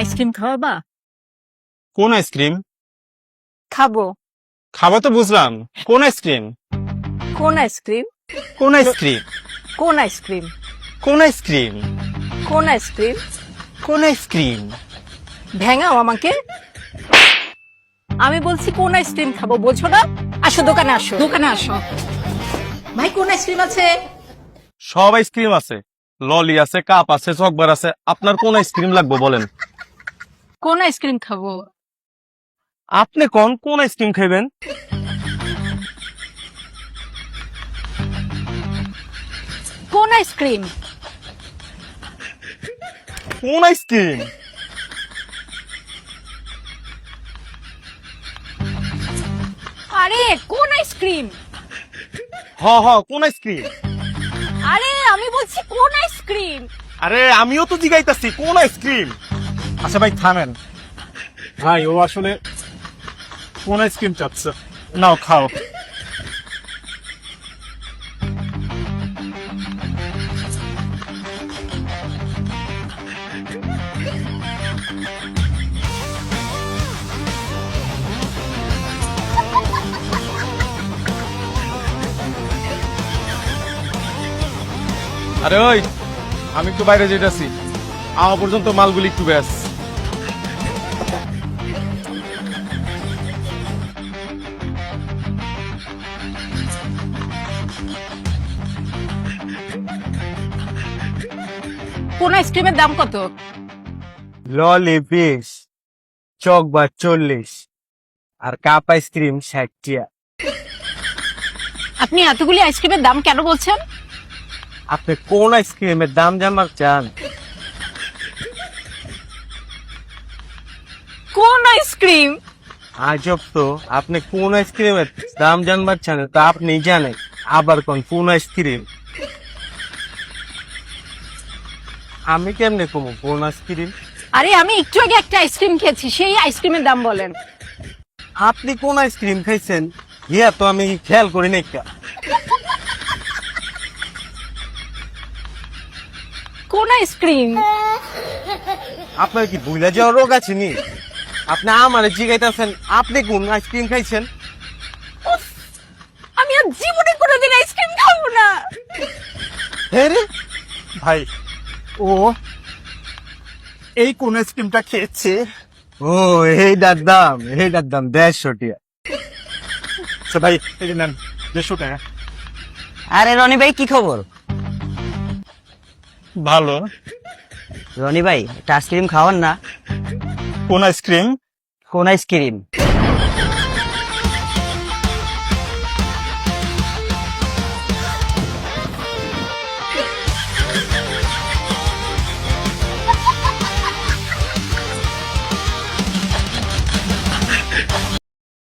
Ice cream খাওয়াবা? কোন ice cream? খাবো। খাওয়া তো বুঝলাম, কোন আইসক্রিম? কোন আইসক্রিম? কোন আইসক্রিম? কোন আইসক্রিম? কোন আইসক্রিম? কোন আইসক্রিম? কোন আইসক্রিম? ভেঙাও আমাকে। আমি বলছি কোন আইসক্রিম খাবো, বোঝো না? আসো দোকানে, আসো দোকানে আসো। ভাই কোন আইসক্রিম আছে? সব আইসক্রিম আছে, ললি আছে, কাপ আছে, চকবার আছে। আপনার কোন আইসক্রিম লাগবে বলেন? কোন আইসক্রিম খাবো? আপনি কোন আইসক্রিম খাইবেন? কোন আইসক্রিম? কোন আইসক্রিম? আরে কোন আইসক্রিম? কোন আইসক্রিম? আরে আমি বলছি কোন আইসক্রিম? আরে আমিও তো জিগাইতাছি কোন আইসক্রিম। আচ্ছা ভাই থামেন ভাই, ও আসলে কোন আইসক্রিম চাচ্ছে। নাও খাও। আরে ওই, আমি একটু বাইরে যেতেছি, আমার পর্যন্ত মালগুলি একটু ব্যাস। কোন আইসক্রিমের দাম কত? ললি 20, চকবার 40 আর কাপ আইসক্রিম 60 টিয়া। আপনি এতগুলি আইসক্রিমের দাম কেন বলছেন? আপনি কোন আইসক্রিমের দাম জানবার চান? কোন আইসক্রিম? আজব তো, আপনি কোন আইসক্রিমের দাম জানবার চান তা আপনি জানেন, আবার কোন আইসক্রিম? আমি কেমনে কমু কোন আইসক্রিম? আরে আমি একটু আগে একটা আইসক্রিম খেয়েছি, সেই আইসক্রিমের দাম বলেন। আপনি কোন আইসক্রিম খাইছেন ইয়া তো আমি খেয়াল করি নাই। কোন আইসক্রিম? আপনার কি ভুলে যাওয়ার রোগ আছে নি? আপনি আমার জিগাইতেছেন আপনি কোন আইসক্রিম খাইছেন? আমি আর জীবনে কোনোদিন আইসক্রিম খাবো না। হ্যাঁ রে, ভাই ও এই কোন আইসক্রিমটা খেয়েছে। ও এইটার দাম 150 টিয়া। আচ্ছা ভাই এই যে নেন 150 টাকা। আরে রনি ভাই কি খবর? ভালো। রনি ভাই একটা আইসক্রিম খাওয়ান না। কোন আইসক্রিম? কোন আইসক্রিম?